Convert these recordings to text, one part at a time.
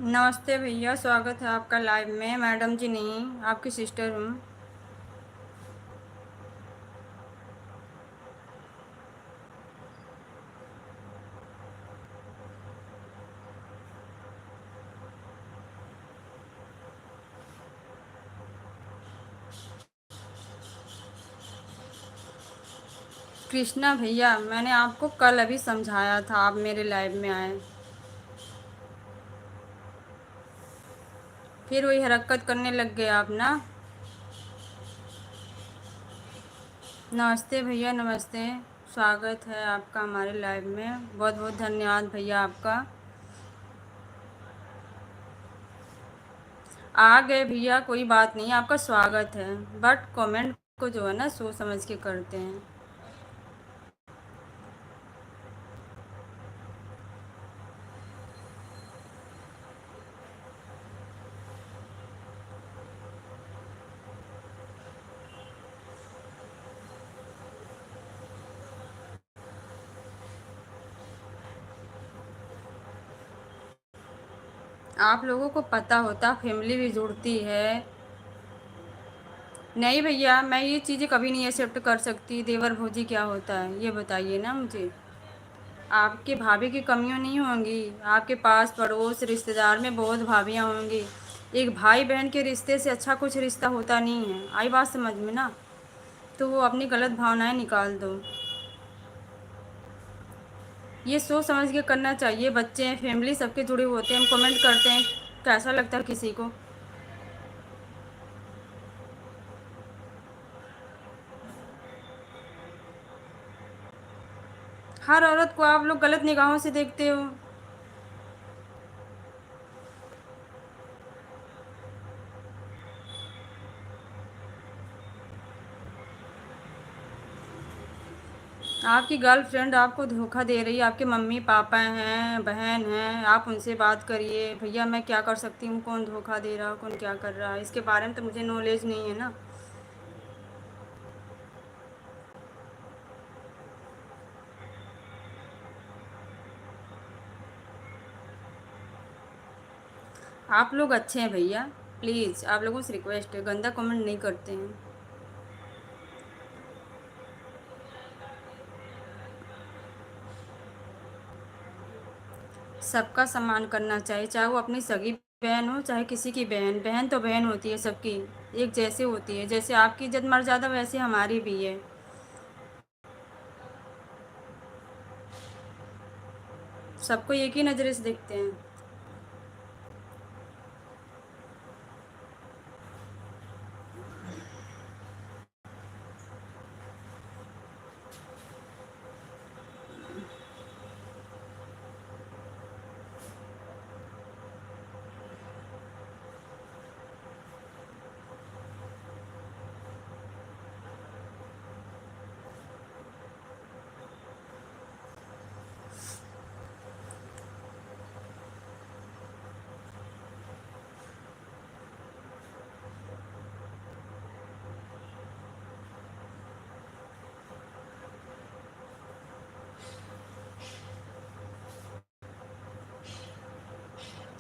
नमस्ते भैया, स्वागत है आपका लाइव में। मैडम जी नहीं, आपकी सिस्टर हूँ। कृष्णा भैया, मैंने आपको कल अभी समझाया था, आप मेरे लाइव में आए, फिर वही हरकत करने लग गए आप ना। नमस्ते भैया, नमस्ते। स्वागत है आपका हमारे लाइव में। बहुत बहुत धन्यवाद भैया आपका। आ गए भैया, कोई बात नहीं, आपका स्वागत है। बट कमेंट को जो है ना सोच समझ के करते हैं। आप लोगों को पता होता, फैमिली भी जुड़ती है। नहीं भैया, मैं ये चीज़ें कभी नहीं एक्सेप्ट कर सकती। देवर भोजी क्या होता है ये बताइए ना मुझे। आपके भाभी की कमियां नहीं होंगी। आपके पास पड़ोस रिश्तेदार में बहुत भाभियां होंगी। एक भाई बहन के रिश्ते से अच्छा कुछ रिश्ता होता नहीं है। आई बात समझ में ना? तो वो अपनी गलत भावनाएं निकाल दो। ये सोच समझ के करना चाहिए। बच्चे हैं, फैमिली सबके जुड़े होते हैं, हम कमेंट करते हैं, कैसा लगता है किसी को? हर औरत को आप लोग गलत निगाहों से देखते हो। आपकी गर्लफ्रेंड आपको धोखा दे रही है। आपके मम्मी पापा हैं, बहन हैं, आप उनसे बात करिए। भैया मैं क्या कर सकती हूँ? कौन धोखा दे रहा है, कौन क्या कर रहा है, इसके बारे में तो मुझे नॉलेज नहीं है ना। आप लोग अच्छे हैं भैया, प्लीज़ आप लोगों से रिक्वेस्ट है, गंदा कमेंट नहीं करते हैं। सबका सम्मान करना चाहिए, चाहे वो अपनी सगी बहन हो चाहे किसी की बहन। बहन तो बहन होती है सबकी, एक जैसे होती है। जैसे आपकी इज्जत मर्यादा वैसे हमारी भी है। सबको एक ही नज़रे से देखते हैं।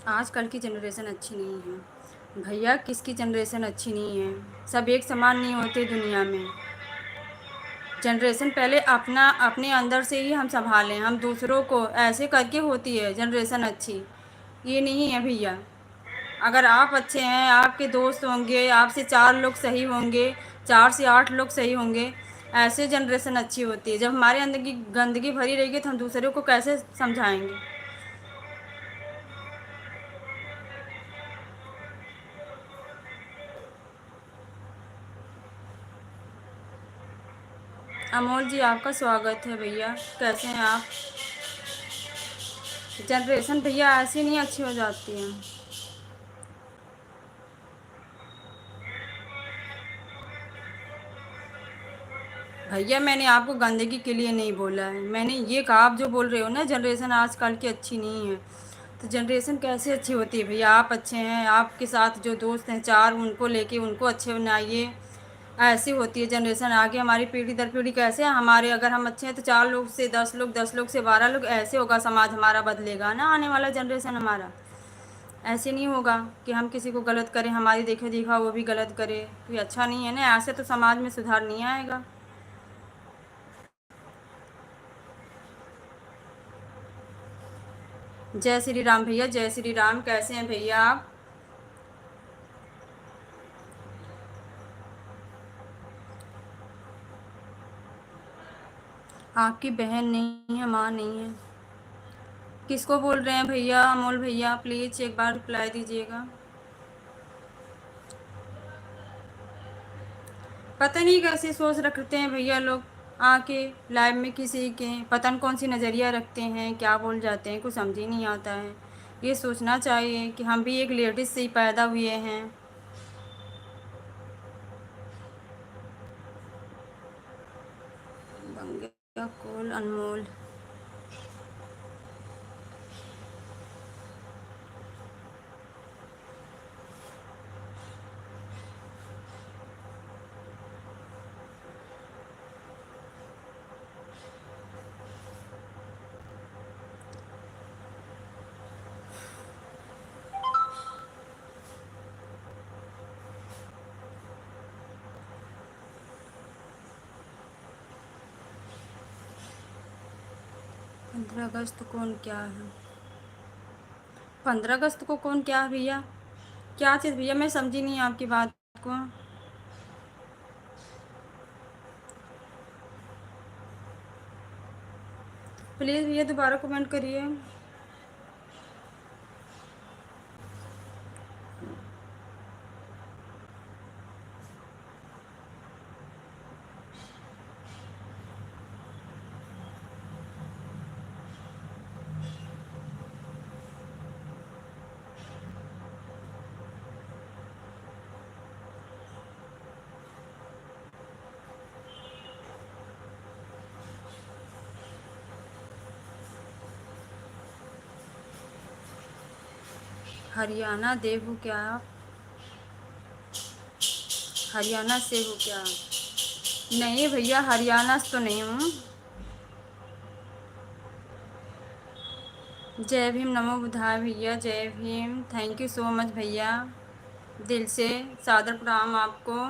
आजकल की जनरेशन अच्छी नहीं है भैया। किसकी जनरेशन अच्छी नहीं है? सब एक समान नहीं होते दुनिया में। जनरेशन पहले अपना अपने अंदर से ही हम संभालें, हम दूसरों को ऐसे करके होती है जनरेशन अच्छी। ये नहीं है भैया। अगर आप अच्छे हैं, आपके दोस्त होंगे, आपसे चार लोग सही होंगे, चार से आठ लोग सही होंगे, ऐसे जनरेशन अच्छी होती है। जब हमारे अंदर की गंदगी भरी रहेगी तो हम दूसरों को कैसे समझाएंगे? अमोल जी, आपका स्वागत है भैया। कैसे हैं आप? जनरेशन भैया ऐसी नहीं अच्छी हो जाती है। भैया मैंने आपको गंदगी के लिए नहीं बोला है, मैंने ये कहा आप जो बोल रहे हो ना जनरेशन आजकल की अच्छी नहीं है। तो जनरेशन कैसे अच्छी होती है भैया? आप अच्छे हैं, आपके साथ जो दोस्त हैं चार, उनको लेके उनको अच्छे बनाइए। ऐसी होती है जनरेशन। आगे हमारी पीढ़ी दर पीढ़ी कैसे है हमारे, अगर हम अच्छे हैं तो चार लोग से दस लोग, दस लोग से बारह लोग, ऐसे होगा समाज हमारा बदलेगा ना, आने वाला जनरेशन हमारा। ऐसे नहीं होगा कि हम किसी को गलत करें, हमारी देखा देखा वो भी गलत करे, तो ये अच्छा नहीं है ना, ऐसे तो समाज में सुधार नहीं आएगा। जय श्री राम भैया, जय श्री राम। कैसे हैं भैया आप? आपकी बहन नहीं है, माँ नहीं है। किसको बोल रहे हैं भैया? अमोल भैया प्लीज़ एक बार रिप्लाई दीजिएगा। पता नहीं कैसी सोच रखते हैं भैया लोग, आके लाइव में किसी के पता नहीं कौन सी नज़रिया रखते हैं, क्या बोल जाते हैं, कुछ समझ ही नहीं आता है। ये सोचना चाहिए कि हम भी एक लेडीज़ से ही पैदा हुए हैं। बंगला कोल अनमोल। 15 अगस्त कौन क्या है? 15 अगस्त को कौन क्या है भैया? क्या चीज़ भैया, मैं समझी नहीं आपकी बात को। प्लीज़ भैया दोबारा कमेंट करिए। हरियाणा देव हो क्या आप? हरियाणा से हो क्या? नहीं भैया, हरियाणा से तो नहीं हूँ। जय भीम, नमो बुधाय भैया, जय Bhim, thank you so much भैया, दिल से सादर प्रणाम आपको।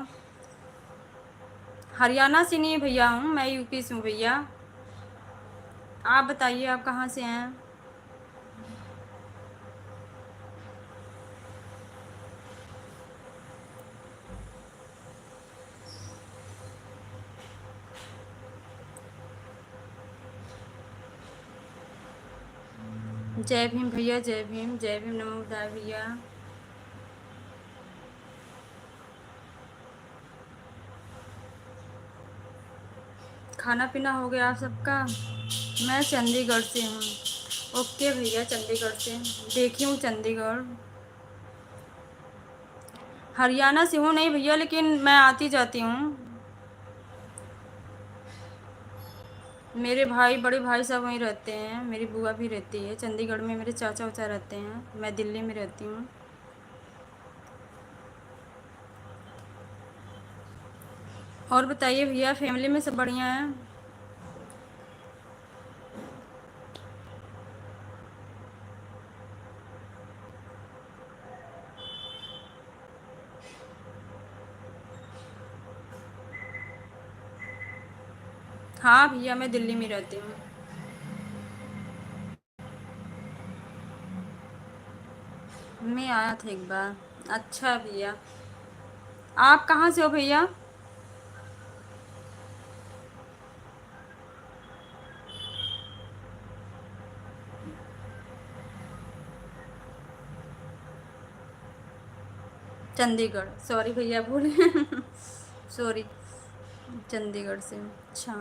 हरियाणा से नहीं भैया हूँ, मैं यूपी से हूँ भैया। आप बताइए आप कहाँ से हैं? जय भीम भैया, जय भीम, जय भीम, नमो बुधाय भैया। खाना पीना हो गया आप सबका? मैं चंडीगढ़ से हूँ। ओके भैया, चंडीगढ़ से देखी हूँ चंडीगढ़। हरियाणा से हूँ नहीं भैया, लेकिन मैं आती जाती हूँ। मेरे भाई, बड़े भाई सब वहीं रहते हैं, मेरी बुआ भी रहती है चंडीगढ़ में, मेरे चाचा उचा रहते हैं, मैं दिल्ली में रहती हूँ। और बताइए भैया, फैमिली में सब बढ़िया हैं? हाँ भैया, मैं दिल्ली में रहती हूँ। मैं आया था एक बार। अच्छा भैया, आप कहाँ से हो भैया? चंडीगढ़, सॉरी भैया भूल सॉरी, चंडीगढ़ से। अच्छा,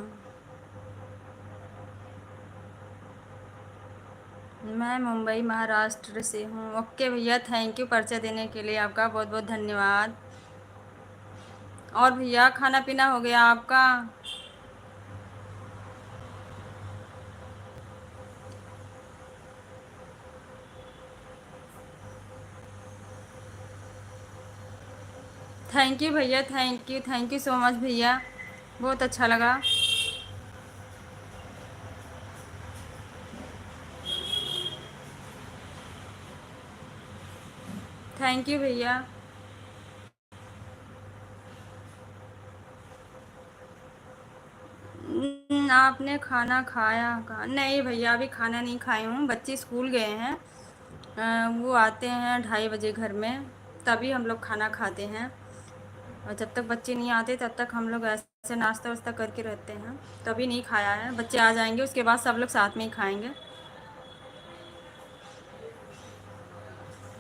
मैं मुंबई महाराष्ट्र से हूँ। ओके भैया, थैंक यू परिचय देने के लिए, आपका बहुत बहुत धन्यवाद। और भैया खाना पीना हो गया आपका? थैंक यू भैया, थैंक यू सो मच भैया, बहुत अच्छा लगा। थैंक यू भैया। आपने खाना खाया कहा? नहीं भैया, अभी खाना नहीं खाई हूँ, बच्चे स्कूल गए हैं। वो आते हैं 2:30 बजे घर में, तभी हम लोग खाना खाते हैं। और जब तक बच्चे नहीं आते तब तक हम लोग ऐसे नाश्ता वास्ता करके रहते हैं। तभी नहीं खाया है, बच्चे आ जाएंगे उसके बाद सब लोग साथ में ही खाएंगे।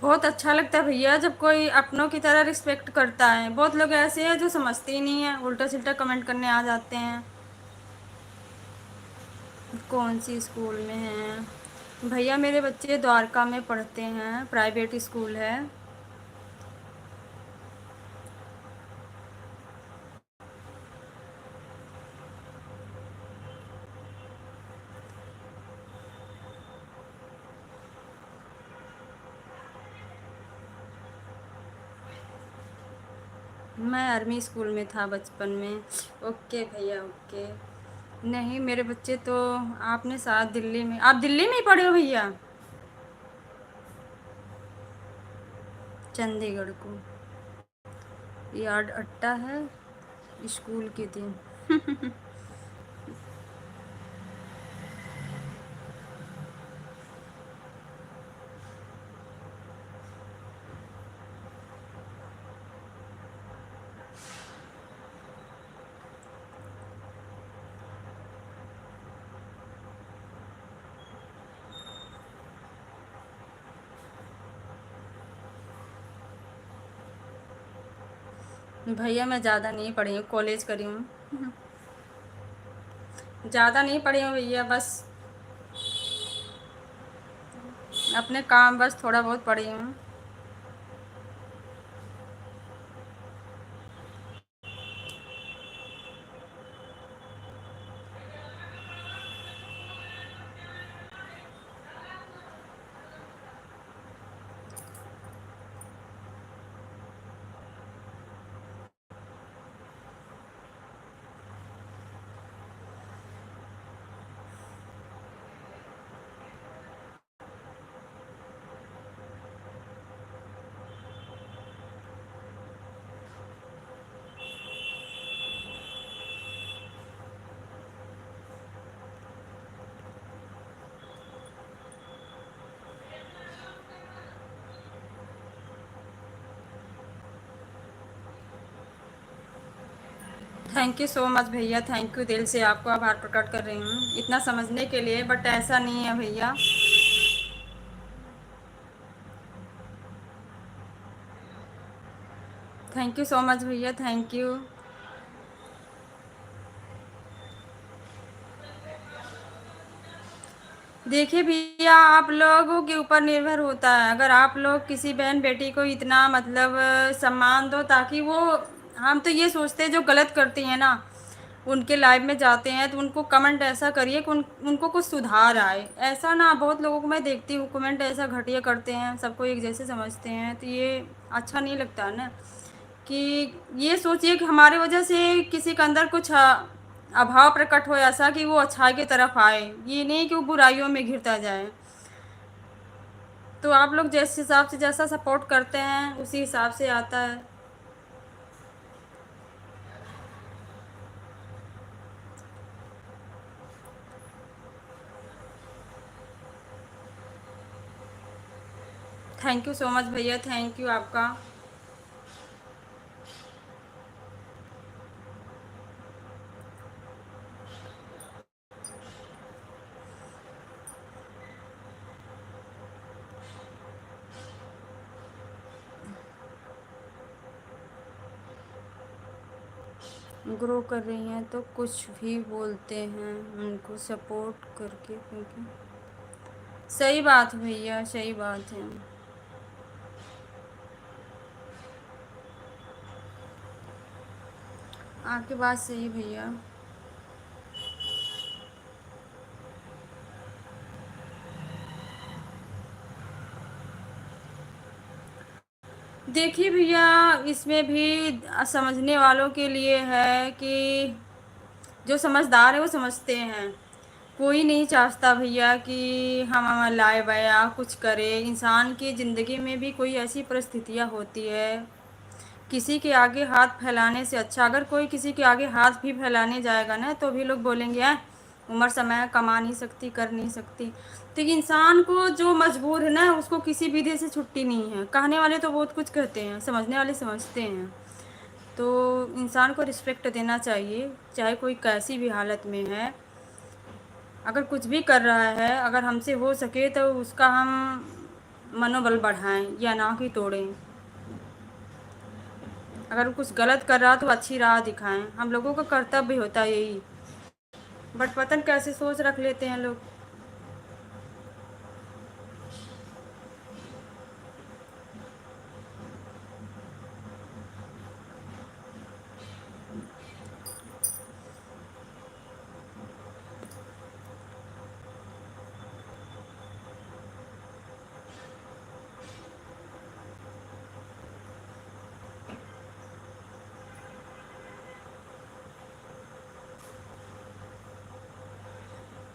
बहुत अच्छा लगता है भैया जब कोई अपनों की तरह रिस्पेक्ट करता है। बहुत लोग ऐसे हैं जो समझते ही नहीं है, उल्टा सिल्टा कमेंट करने आ जाते हैं। कौन सी स्कूल में हैं? भैया मेरे बच्चे द्वारका में पढ़ते हैं, प्राइवेट स्कूल है। मैं आर्मी स्कूल में था बचपन में। ओके भैया, ओके। नहीं, मेरे बच्चे तो आपने साथ दिल्ली में, आप दिल्ली में ही पढ़े हो भैया? चंडीगढ़ को यार्ड अट्टा है स्कूल के दिन। भैया मैं ज़्यादा नहीं पढ़ी हूँ, कॉलेज करी हूँ। ज़्यादा नहीं पढ़ी हूँ भैया, बस अपने काम, बस थोड़ा बहुत पढ़ी हूँ। थैंक यू सो मच भैया, थैंक यू, दिल से आपको आभार प्रकट कर रही हूँ इतना समझने के लिए, बट ऐसा नहीं है भैया। थैंक यू सो मच भैया, थैंक यू। देखिए भैया, आप लोगों के ऊपर निर्भर होता है। अगर आप लोग किसी बहन बेटी को इतना मतलब सम्मान दो, ताकि वो, हम तो ये सोचते हैं जो गलत करती हैं ना, उनके लाइफ में जाते हैं तो उनको कमेंट ऐसा करिए कि उनको कुछ सुधार आए। ऐसा ना, बहुत लोगों को मैं देखती हूँ कमेंट ऐसा घटिया करते हैं, सबको एक जैसे समझते हैं, तो ये अच्छा नहीं लगता है ना। कि ये सोचिए कि हमारी वजह से किसी के अंदर कुछ अभाव प्रकट हो, ऐसा कि वो अच्छाई की तरफ आए, ये नहीं कि वो बुराइयों में घिरता जाए। तो आप लोग जिस हिसाब से जैसा सपोर्ट करते हैं उसी हिसाब से आता है। थैंक यू सो मच भैया, थैंक यू आपका। ग्रो कर रही हैं तो कुछ भी बोलते हैं उनको सपोर्ट करके, क्योंकि सही बात है भैया, सही बात है। आपकी बात सही भैया। देखिए भैया, इसमें भी समझने वालों के लिए है कि जो समझदार है वो समझते हैं। कोई नहीं चाहता भैया कि हम लाए या कुछ करे। इंसान की ज़िंदगी में भी कोई ऐसी परिस्थितियाँ होती है, किसी के आगे हाथ फैलाने से अच्छा, अगर कोई किसी के आगे हाथ भी फैलाने जाएगा ना तो भी लोग बोलेंगे यार उम्र समय है, कमा नहीं सकती, कर नहीं सकती। तो इंसान को जो मजबूर है ना उसको किसी विधि से छुट्टी नहीं है। कहने वाले तो बहुत कुछ कहते हैं, समझने वाले समझते हैं। तो इंसान को रिस्पेक्ट देना चाहिए, चाहे कोई कैसी भी हालत में है। अगर कुछ भी कर रहा है, अगर हमसे हो सके तो उसका हम मनोबल बढ़ाएं या ना कि तोड़ें। अगर वो कुछ गलत कर रहा तो अच्छी राह दिखाएं, हम लोगों का कर्तव्य होता है यही। बट पता नहीं कैसे सोच रख लेते हैं लोग।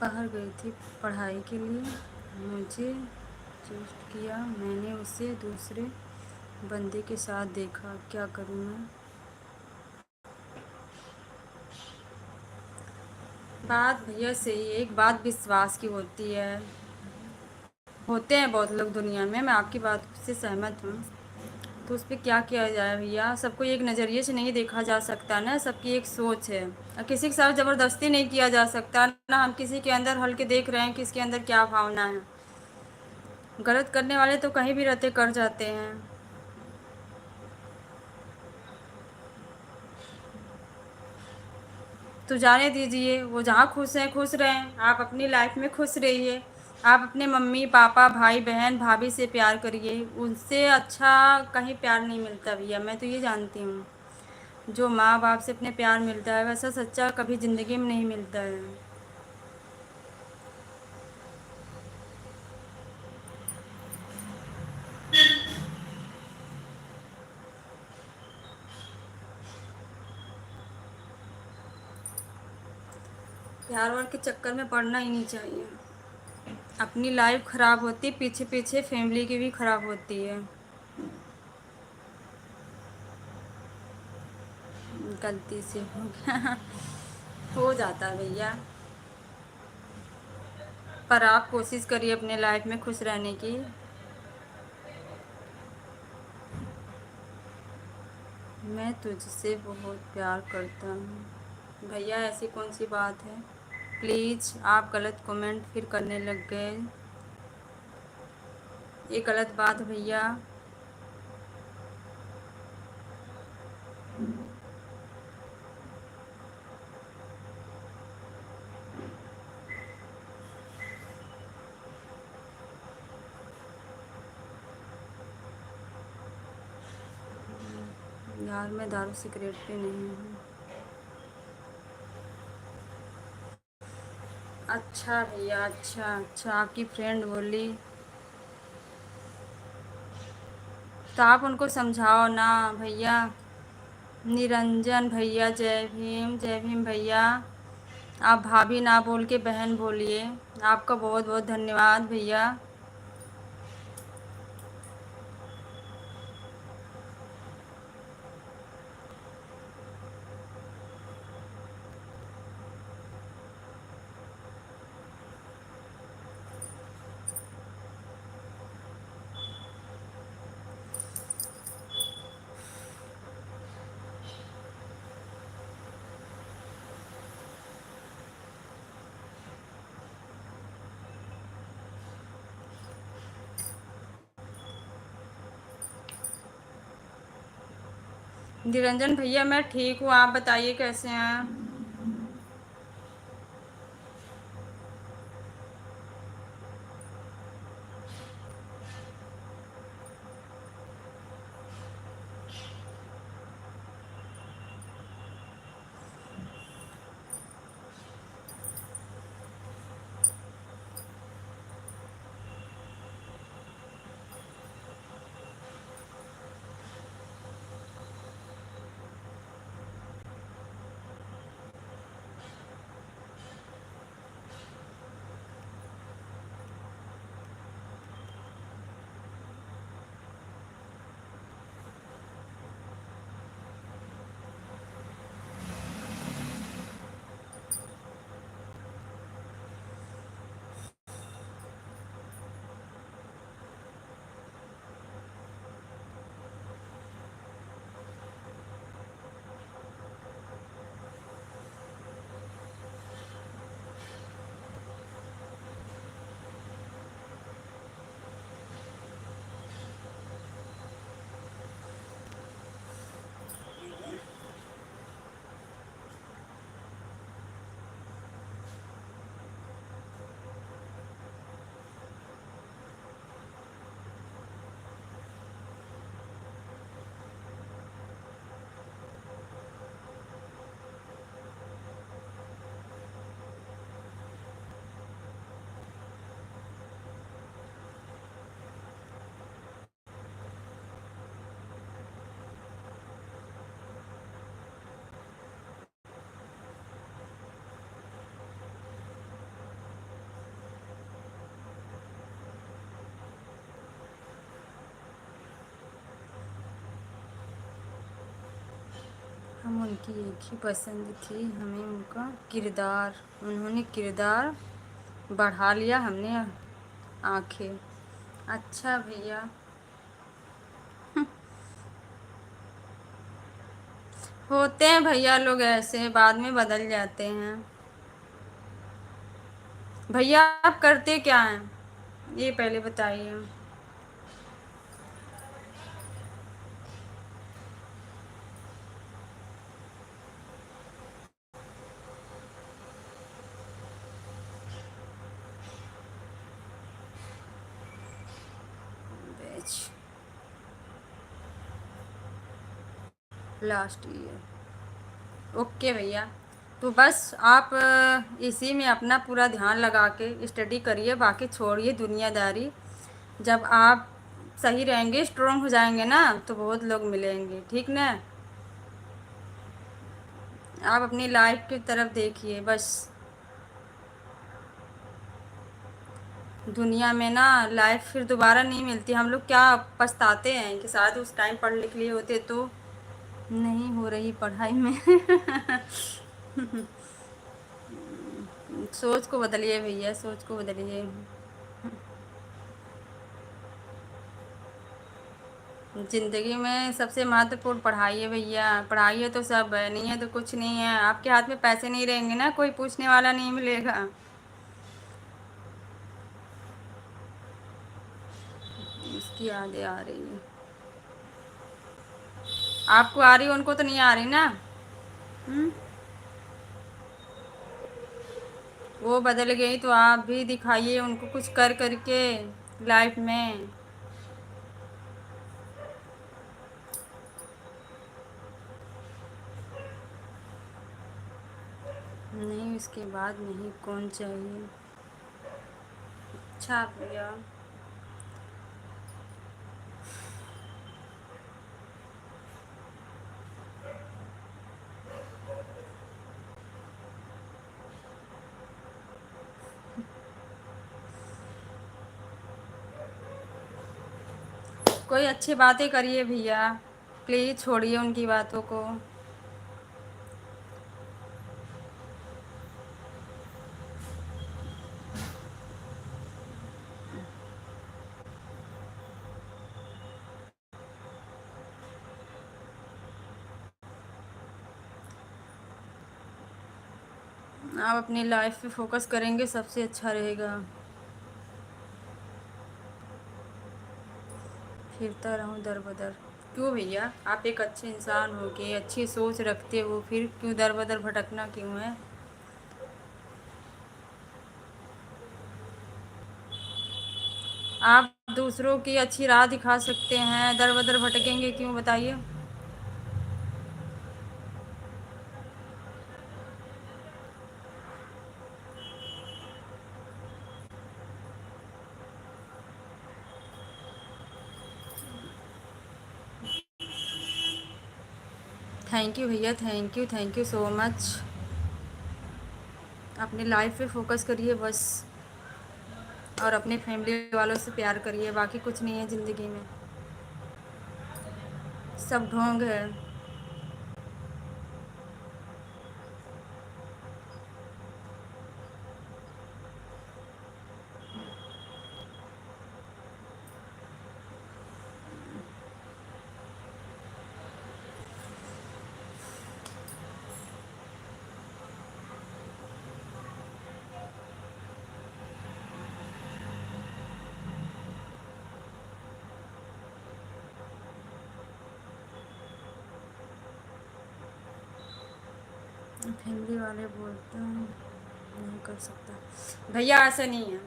बाहर गई थी पढ़ाई के लिए, मुझे चूज किया, मैंने उसे दूसरे बंदे के साथ देखा, क्या करूँ मैं? बात भैया सही है, एक बात विश्वास की होती है। होते हैं बहुत लोग दुनिया में, मैं आपकी बात से सहमत हूँ। तो उस पर क्या किया जाए भैया, सबको एक नज़रिए से नहीं देखा जा सकता ना, सबकी एक सोच है। और किसी के साथ ज़बरदस्ती नहीं किया जा सकता ना, हम किसी के अंदर हल्के देख रहे हैं कि इसके अंदर क्या भावना है। गलत करने वाले तो कहीं भी रहते कर जाते हैं। तो जाने दीजिए, वो जहाँ खुश हैं खुश रहें, आप अपनी लाइफ में खुश रहिए। आप अपने मम्मी पापा भाई बहन भाभी से प्यार करिए, उनसे अच्छा कहीं प्यार नहीं मिलता भैया, मैं तो ये जानती हूँ। जो माँ बाप से अपने प्यार मिलता है वैसा सच्चा कभी ज़िंदगी में नहीं मिलता है। प्यार वार के चक्कर में पड़ना ही नहीं चाहिए। अपनी लाइफ ख़राब होती, पीछे पीछे फैमिली की भी ख़राब होती है। गलती से हो गया। हो जाता है भैया। पर आप कोशिश करिए अपने लाइफ में खुश रहने की। मैं तुझसे बहुत प्यार करता हूँ। भैया ऐसी कौन सी बात है? प्लीज़, आप गलत कमेंट फिर करने लग गए। ये गलत बात है भैया। यार मैं दारू सिगरेट पे नहीं हूँ। अच्छा भैया, अच्छा अच्छा, आपकी फ्रेंड बोली। तो आप उनको समझाओ ना भैया। निरंजन भैया, जय भीम भैया। आप भाभी ना बोल के बहन बोलिए। आपका बहुत बहुत धन्यवाद भैया। निरंजन भैया मैं ठीक हूँ, आप बताइए कैसे हैं? हम उनकी एक ही पसंद थी, हमें उनका किरदार, उन्होंने किरदार बढ़ा लिया, हमने आंखें। अच्छा भैया। होते हैं भैया लोग ऐसे, बाद में बदल जाते हैं। भैया आप करते क्या हैं, ये पहले बताइए। बेच, लास्ट ईयर। ओके भैया। तो बस आप इसी में अपना पूरा ध्यान लगा के स्टडी करिए, बाकी छोड़िए दुनियादारी। जब आप सही रहेंगे, स्ट्रोंग हो जाएंगे ना, तो बहुत लोग मिलेंगे, ठीक ना। आप अपनी लाइफ की तरफ देखिए बस। दुनिया में ना लाइफ फिर दोबारा नहीं मिलती, हम लोग क्या पछताते हैं कि शायद उस टाइम पढ़ लिख लिए होते तो। नहीं हो रही पढ़ाई में। सोच को बदलिए भैया, सोच को बदलिए। ज़िंदगी में सबसे महत्वपूर्ण पढ़ाई है भैया, पढ़ाई है तो सब है, नहीं है तो कुछ नहीं है। आपके हाथ में पैसे नहीं रहेंगे ना, कोई पूछने वाला नहीं मिलेगा। इसकी यादें आ रही है। आपको आ रही, उनको तो नहीं आ रही ना। हम्म। वो बदल गई तो आप भी दिखाइए उनको कुछ कर करके लाइफ में। नहीं, उसके बाद नहीं, कौन चाहिए। अच्छा भैया। कोई अच्छी बातें करिए भैया, प्लीज़ छोड़िए उनकी बातों को। आप अपनी लाइफ पे फोकस करेंगे, सबसे अच्छा रहेगा। फिरता रहूं दर बदर। क्यों भैया, आप एक अच्छे इंसान हो के अच्छी सोच रखते हो, फिर क्यों दर बदर भटकना क्यों है। आप दूसरों की अच्छी राह दिखा सकते हैं, दर बदर भटकेंगे क्यों, बताइए। थैंक यू भैया, थैंक यू सो मच। अपनी लाइफ पे फोकस करिए बस, और अपने फैमिली वालों से प्यार करिए, बाकी कुछ नहीं है ज़िंदगी में। सब ढोंग है। फैमिली वाले बोलते हैं नहीं कर सकता। भैया ऐसा नहीं है,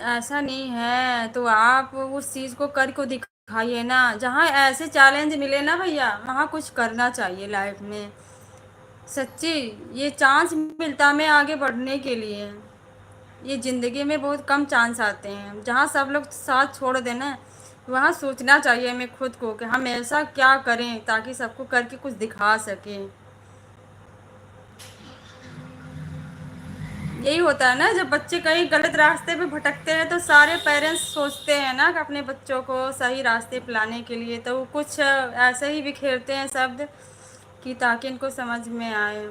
ऐसा नहीं है तो आप उस चीज़ को कर को दिखाइए ना। जहाँ ऐसे चैलेंज मिले ना भैया, वहाँ कुछ करना चाहिए लाइफ में। सच्ची, ये चांस मिलता हमें आगे बढ़ने के लिए। ये ज़िंदगी में बहुत कम चांस आते हैं, जहाँ सब लोग साथ छोड़ देना, वहाँ सोचना चाहिए हमें खुद को कि हम ऐसा क्या करें ताकि सबको करके कुछ दिखा सकें। यही होता है ना, जब बच्चे कहीं गलत रास्ते पे भटकते हैं तो सारे पेरेंट्स सोचते हैं ना कि अपने बच्चों को सही रास्ते पे लाने के लिए तो वो कुछ ऐसे ही बिखेरते हैं शब्द कि ताकि इनको समझ में आए।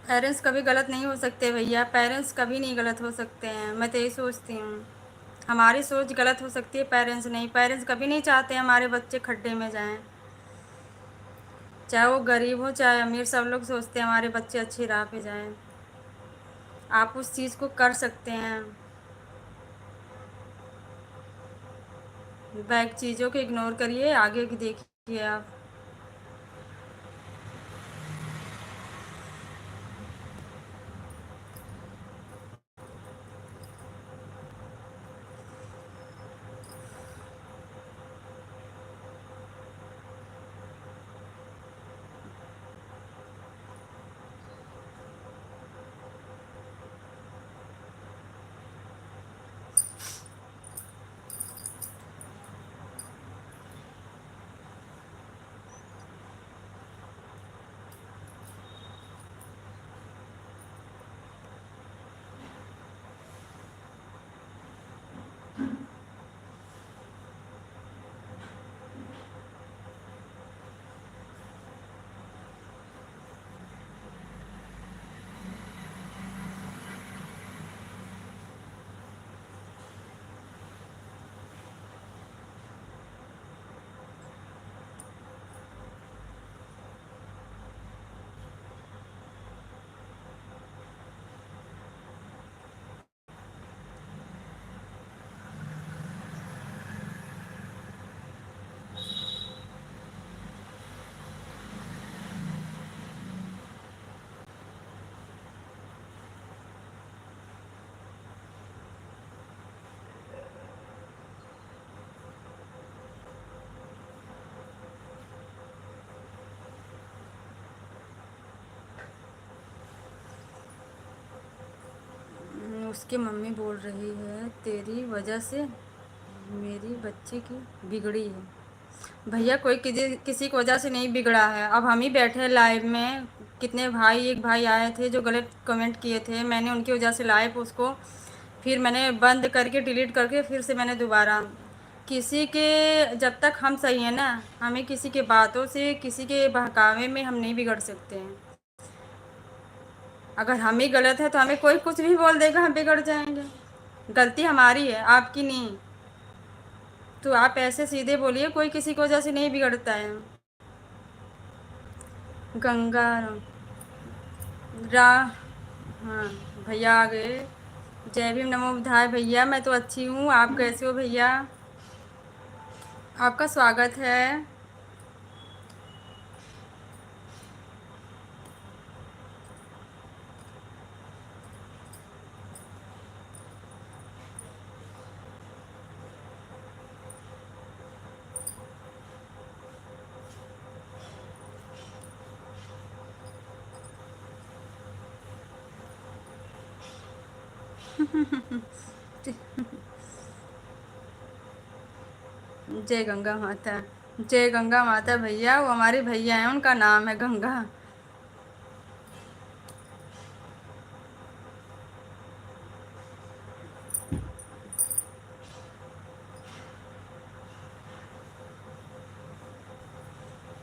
पेरेंट्स कभी गलत नहीं हो सकते भैया, पेरेंट्स कभी नहीं गलत हो सकते हैं, मैं तो यही सोचती हूँ। हमारी सोच गलत हो सकती है, पेरेंट्स नहीं। पेरेंट्स कभी नहीं चाहते हमारे बच्चे खड्डे में जाएं, चाहे वो गरीब हो चाहे अमीर, सब लोग सोचते हैं हमारे बच्चे अच्छी राह पे जाएं। आप उस चीज़ को कर सकते हैं। बैक चीज़ों को इग्नोर करिए, आगे की देखिए आप। उसकी मम्मी बोल रही है तेरी वजह से मेरी बच्ची की बिगड़ी है। भैया कोई किसी की वजह से नहीं बिगड़ा है। अब हम ही बैठे हैं लाइव में, कितने भाई, एक भाई आए थे जो गलत कमेंट किए थे, मैंने उनकी वजह से लाइव उसको फिर मैंने बंद करके डिलीट करके फिर से मैंने दोबारा, किसी के, जब तक हम सही हैं ना, हमें किसी के बातों से किसी के बहकावे में हम नहीं बिगड़ सकते हैं। अगर हम ही गलत है तो हमें कोई कुछ भी बोल देगा, हम बिगड़ जाएंगे। गलती हमारी है, आपकी नहीं। तो आप ऐसे सीधे बोलिए, कोई किसी की वजह से नहीं बिगड़ता है। गंगा रा हाँ, भैया आ गए। जय भीम, नमो बुद्धाय। भैया मैं तो अच्छी हूँ, आप कैसे हो भैया? आपका स्वागत है। जय गंगा माता। जय गंगा माता भैया, वो हमारे भैया हैं, उनका नाम है गंगा।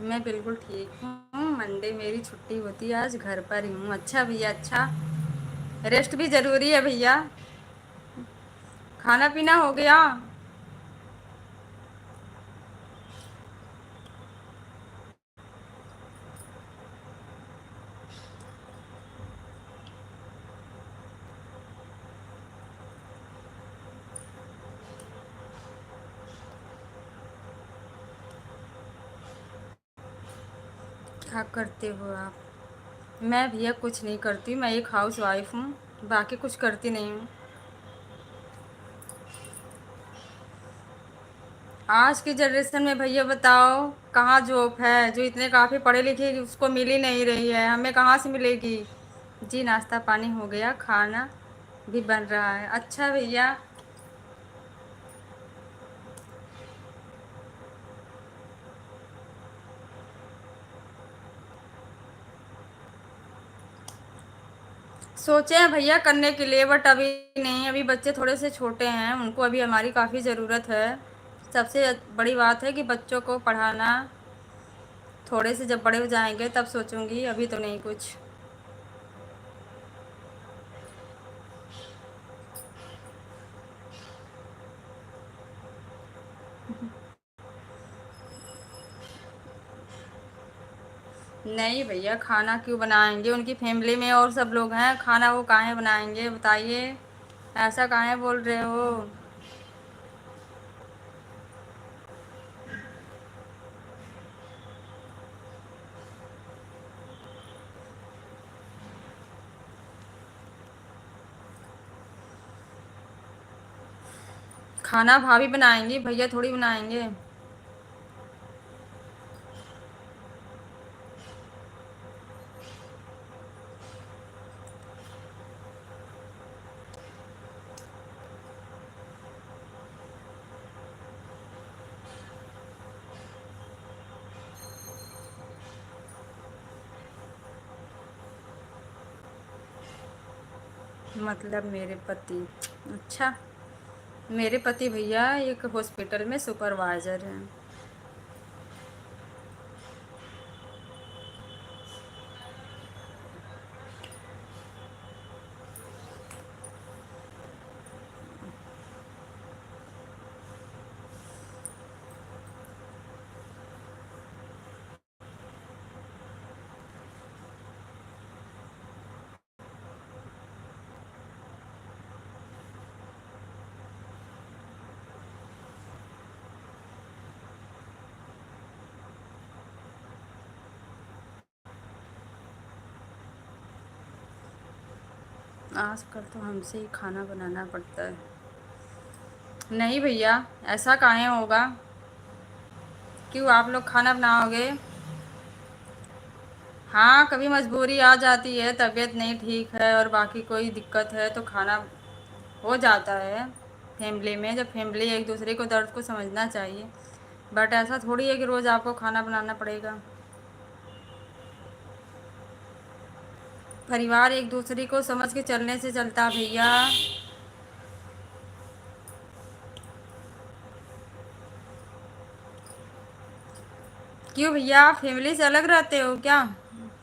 मैं बिल्कुल ठीक हूँ, मंडे मेरी छुट्टी होती है, आज घर पर ही हूँ। अच्छा भैया, अच्छा। रेस्ट भी ज़रूरी है भैया। खाना पीना हो गया? क्या करते हो आप? मैं भैया कुछ नहीं करती, मैं एक हाउस वाइफ हूँ, बाकी कुछ करती नहीं हूँ। आज की जनरेशन में भैया बताओ, कहाँ जॉब है? जो इतने काफ़ी पढ़े लिखे उसको मिल ही नहीं रही है, हमें कहाँ से मिलेगी? जी नाश्ता पानी हो गया, खाना भी बन रहा है। अच्छा भैया, सोचे हैं भैया करने के लिए, बट अभी नहीं, अभी बच्चे थोड़े से छोटे हैं, उनको अभी हमारी काफ़ी ज़रूरत है। सबसे बड़ी बात है कि बच्चों को पढ़ाना। थोड़े से जब बड़े हो जाएंगे तब सोचूंगी, अभी तो नहीं कुछ। नहीं भैया, खाना क्यों बनाएंगे, उनकी फैमिली में और सब लोग हैं, खाना वो काहे बनाएंगे बताइए। ऐसा काहे बोल रहे हो। खाना भाभी बनाएंगी, भैया थोड़ी बनाएंगे। मतलब मेरे पति, अच्छा। मेरे पति भैया एक हॉस्पिटल में सुपरवाइज़र हैं। आजकल तो हमसे ही खाना बनाना पड़ता है। नहीं भैया, ऐसा काहे होगा। क्यों, आप लोग खाना बनाओगे। हाँ, कभी मजबूरी आ जाती है, तबीयत नहीं ठीक है और बाकी कोई दिक्कत है तो खाना हो जाता है। फैमिली में जब फैमिली एक दूसरे को दर्द को समझना चाहिए। बट ऐसा थोड़ी है कि रोज़ आपको खाना बनाना पड़ेगा। परिवार एक दूसरे को समझ के चलने से चलता भैया। क्यों भैया, आप फैमिली से अलग रहते हो क्या।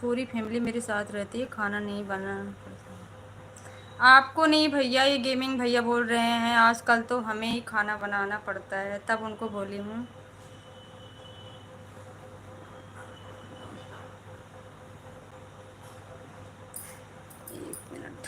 पूरी फैमिली मेरे साथ रहती है, खाना नहीं बनाना पड़ता। आपको नहीं भैया, ये गेमिंग भैया बोल रहे हैं, आजकल तो हमें ही खाना बनाना पड़ता है, तब उनको बोली हूँ। एक मिनट।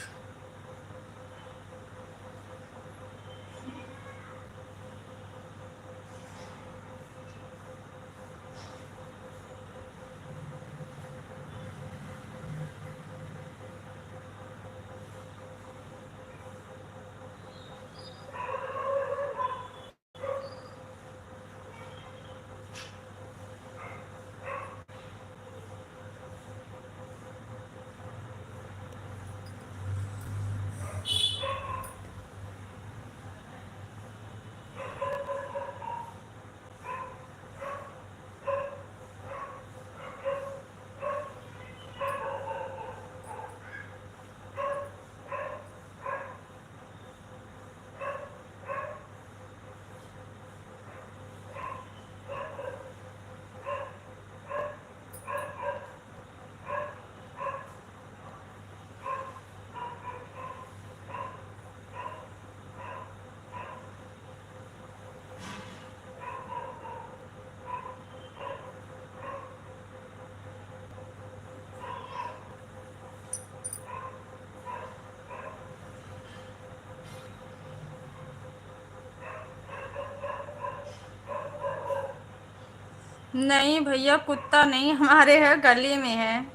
नहीं भैया, कुत्ता नहीं हमारे है, गली में है।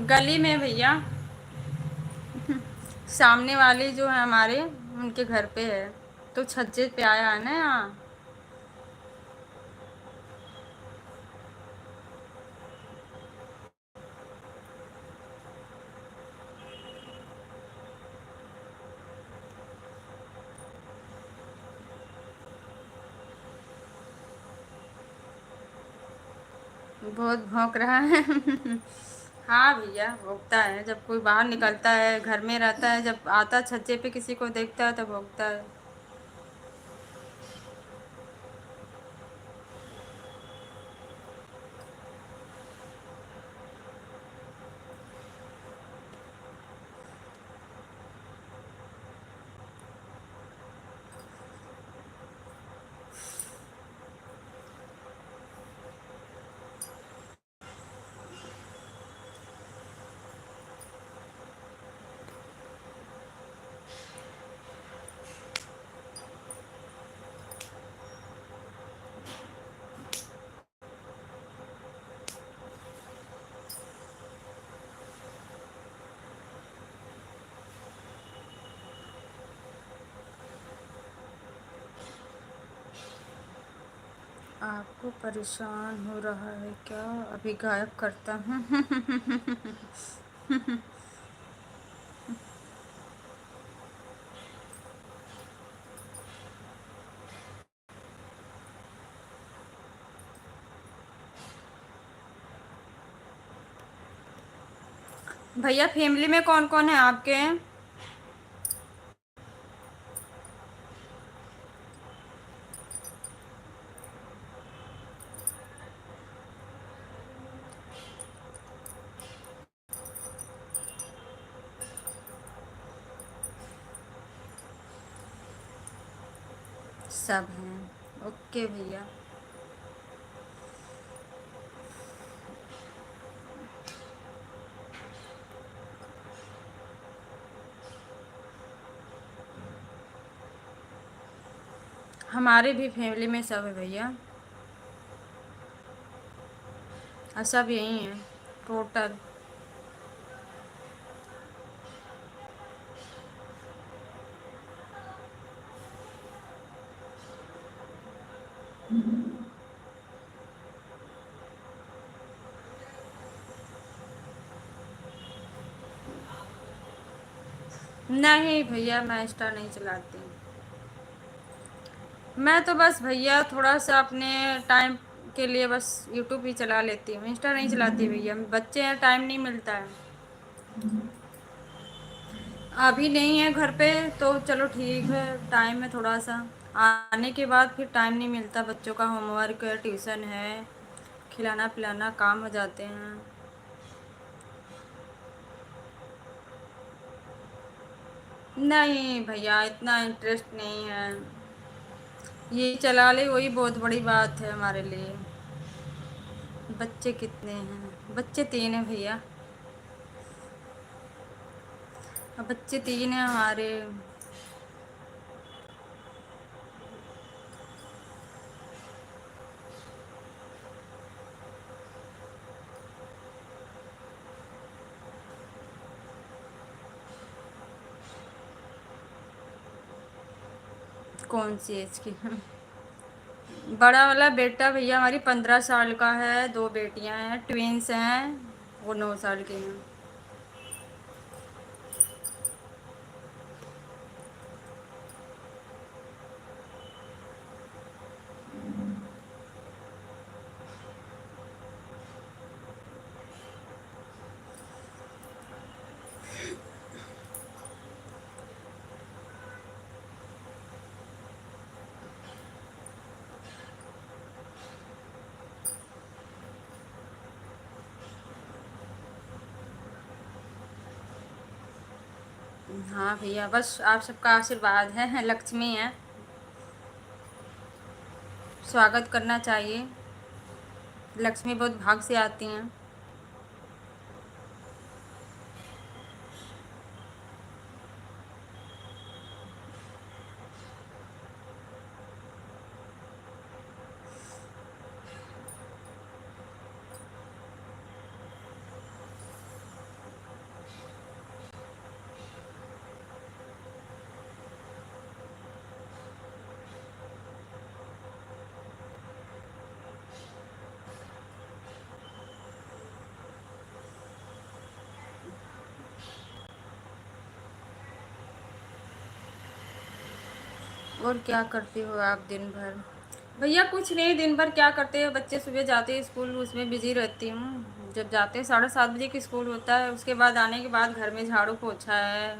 गली में भैया, सामने वाले जो है हमारे, उनके घर पे है। तो छज्जे पे आया है ना यहाँ। बहुत भौंक रहा है। हाँ भैया, भौंकता है जब कोई बाहर निकलता है, घर में रहता है, जब आता छज्जे पे किसी को देखता है तो भौंकता है। आपको परेशान हो रहा है क्या? अभी गायब करता हूँ। भैया फैमिली में कौन कौन है आपके? सब हैं। ओके भैया। हमारे भी फैमिली में सब है भैया। और सब यही हैं टोटल। नहीं भैया, मैं इंस्टा नहीं चलाती। मैं तो बस भैया थोड़ा सा अपने टाइम के लिए बस यूट्यूब ही चला लेती हूँ, इंस्टा नहीं चलाती भैया। बच्चे हैं, टाइम नहीं मिलता है। अभी नहीं है घर पे तो चलो ठीक है, टाइम है थोड़ा सा। आने के बाद फिर टाइम नहीं मिलता, बच्चों का होमवर्क है, ट्यूशन है, खिलाना पिलाना काम हो जाते हैं। नहीं भैया, इतना इंटरेस्ट नहीं है। ये चला ले वही बहुत बड़ी बात है हमारे लिए। बच्चे कितने हैं? बच्चे 3 हैं भैया। अब बच्चे 3 हैं हमारे। कौन सी एज की? बड़ा वाला बेटा भैया हमारी 15 साल का है, 2 बेटियां हैं, ट्विंस हैं, वो 9 साल के हैं। हाँ भैया, बस आप सबका आशीर्वाद है, लक्ष्मी है, स्वागत करना चाहिए। लक्ष्मी बहुत भाग से आती हैं। और क्या करते हो आप दिन भर? भैया कुछ नहीं, दिन भर क्या करते हैं, बच्चे सुबह जाते हैं स्कूल, उसमें बिजी रहती हूँ। जब जाते हैं 7:30 बजे की स्कूल होता है, उसके बाद आने के बाद घर में झाड़ू पोछा है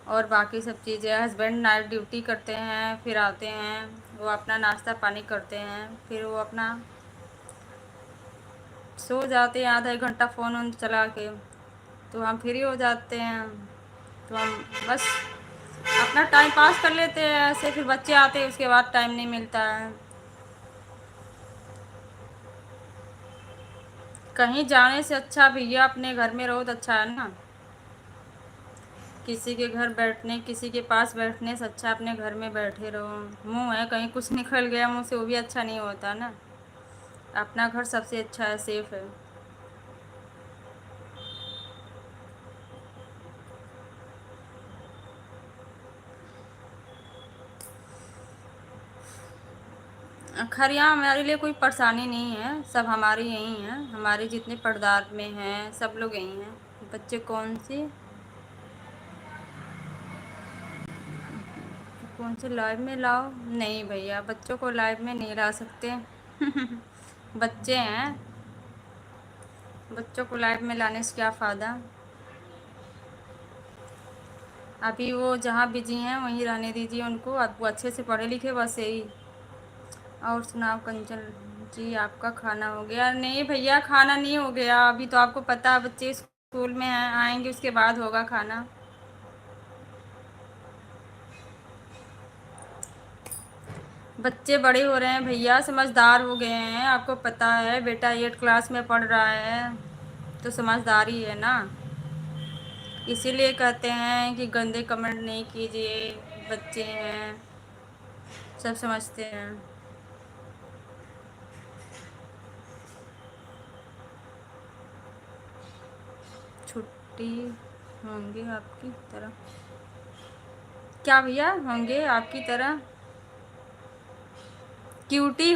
और बाकी सब चीज़ें। हस्बैंड नाइट ड्यूटी करते हैं, फिर आते हैं, वो अपना नाश्ता पानी करते हैं, फिर वो अपना सो जाते हैं आधा 1 घंटा फ़ोन वोन चला के, तो हम फ्री हो जाते हैं। तो हम बस अपना टाइम पास कर लेते हैं ऐसे, फिर बच्चे आते हैं उसके बाद टाइम नहीं मिलता है। कहीं जाने से अच्छा भैया अपने घर में रहो तो अच्छा है ना। किसी के घर बैठने, किसी के पास बैठने से अच्छा अपने घर में बैठे रहो। मुंह है कहीं कुछ निकल गया मुंह से, वो भी अच्छा नहीं होता ना। अपना घर सबसे अच्छा है, सेफ है। खैर यहाँ हमारे लिए कोई परेशानी नहीं है, सब हमारे यहीं हैं, हमारे जितने पर्दार में हैं सब लोग यहीं हैं। बच्चे कौन सी कौन से लाइव में लाओ? नहीं भैया, बच्चों को लाइव में नहीं ला सकते। बच्चे हैं, बच्चों को लाइव में लाने से क्या फ़ायदा। अभी वो जहाँ बिजी हैं वहीं रहने दीजिए उनको, अब वो अच्छे से पढ़े लिखे बस यही। और सुनाओ कंचन जी, आपका खाना हो गया? नहीं भैया, खाना नहीं हो गया अभी, तो आपको पता है बच्चे स्कूल में हैं, आएंगे उसके बाद होगा खाना। बच्चे बड़े हो रहे हैं भैया, समझदार हो गए हैं, आपको पता है बेटा 8 क्लास में पढ़ रहा है, तो समझदारी है ना। इसीलिए कहते हैं कि गंदे कमेंट नहीं कीजिए, बच्चे हैं, सब समझते हैं। छुट्टी होंगे आपकी तरह? क्या भैया, होंगे आपकी तरह क्यूटी